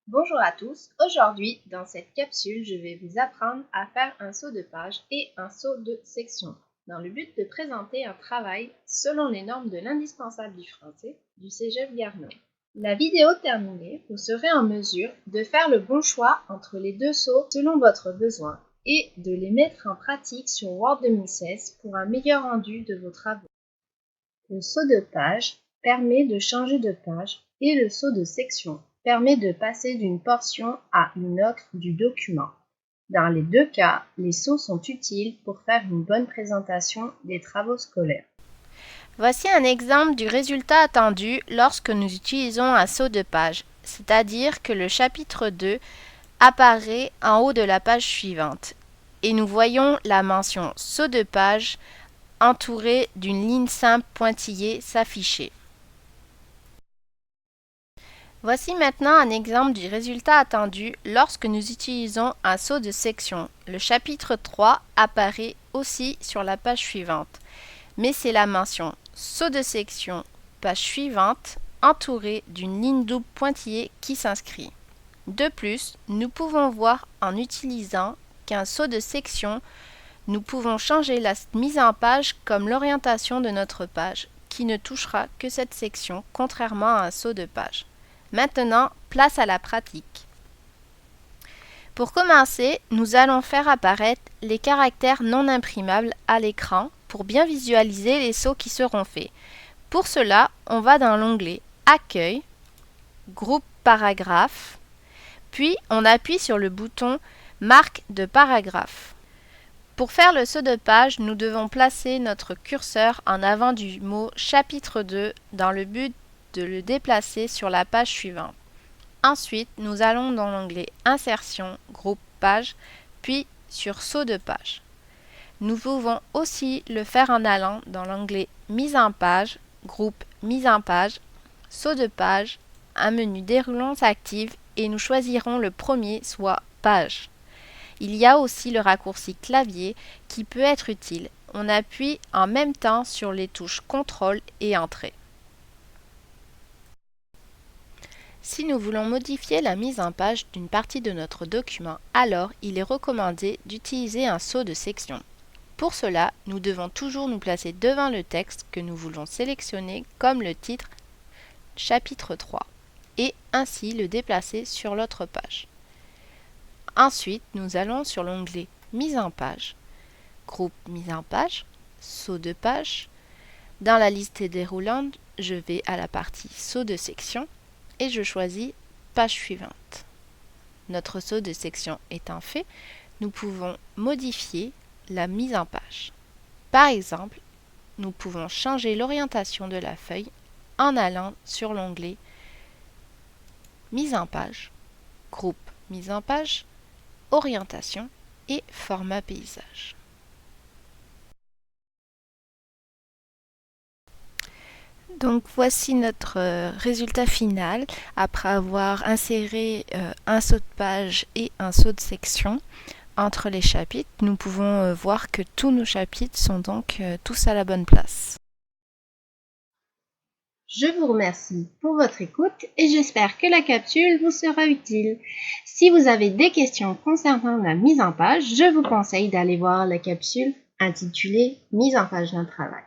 Bonjour à tous, aujourd'hui dans cette capsule je vais vous apprendre à faire un saut de page et un saut de section dans le but de présenter un travail selon les normes de l'indispensable du français du Cégep Garneau. La vidéo terminée, vous serez en mesure de faire le bon choix entre les deux sauts selon votre besoin et de les mettre en pratique sur Word 2016 pour un meilleur rendu de vos travaux. Le saut de page permet de changer de page et le saut de section permet de passer d'une portion à une autre du document. Dans les deux cas, les sauts sont utiles pour faire une bonne présentation des travaux scolaires. Voici un exemple du résultat attendu lorsque nous utilisons un saut de page, c'est-à-dire que le chapitre 2 apparaît en haut de la page suivante et nous voyons la mention saut de page entourée d'une ligne simple pointillée s'afficher. Voici maintenant un exemple du résultat attendu lorsque nous utilisons un saut de section. Le chapitre 3 apparaît aussi sur la page suivante, mais c'est la mention saut de section, page suivante, entourée d'une ligne double pointillée qui s'inscrit. De plus, nous pouvons voir en utilisant qu'un saut de section, nous pouvons changer la mise en page comme l'orientation de notre page, qui ne touchera que cette section, contrairement à un saut de page. Maintenant, place à la pratique. Pour commencer, nous allons faire apparaître les caractères non imprimables à l'écran pour bien visualiser les sauts qui seront faits. Pour cela, on va dans l'onglet Accueil, Groupe paragraphe, puis on appuie sur le bouton Marque de paragraphe. Pour faire le saut de page, nous devons placer notre curseur en avant du mot chapitre 2 dans le but de le déplacer sur la page suivante. Ensuite, nous allons dans l'onglet Insertion, Groupe Page, puis sur Saut de page. Nous pouvons aussi le faire en allant dans l'onglet Mise en page, Groupe Mise en page, Saut de page, un menu déroulant s'active et nous choisirons le premier, soit Page. Il y a aussi le raccourci clavier qui peut être utile. On appuie en même temps sur les touches CTRL et Entrée. Si nous voulons modifier la mise en page d'une partie de notre document, alors il est recommandé d'utiliser un saut de section. Pour cela, nous devons toujours nous placer devant le texte que nous voulons sélectionner comme le titre chapitre 3 et ainsi le déplacer sur l'autre page. Ensuite, nous allons sur l'onglet Mise en page, Groupe Mise en page, Saut de page. Dans la liste déroulante, je vais à la partie Saut de section et je choisis Page suivante. Notre saut de section étant fait, nous pouvons modifier la mise en page. Par exemple, nous pouvons changer l'orientation de la feuille en allant sur l'onglet Mise en page, Groupe Mise en page, Orientation et Format paysage. Donc voici notre résultat final après avoir inséré un saut de page et un saut de section entre les chapitres. Nous pouvons voir que tous nos chapitres sont donc tous à la bonne place. Je vous remercie pour votre écoute et j'espère que la capsule vous sera utile. Si vous avez des questions concernant la mise en page, je vous conseille d'aller voir la capsule intitulée Mise en page d'un travail.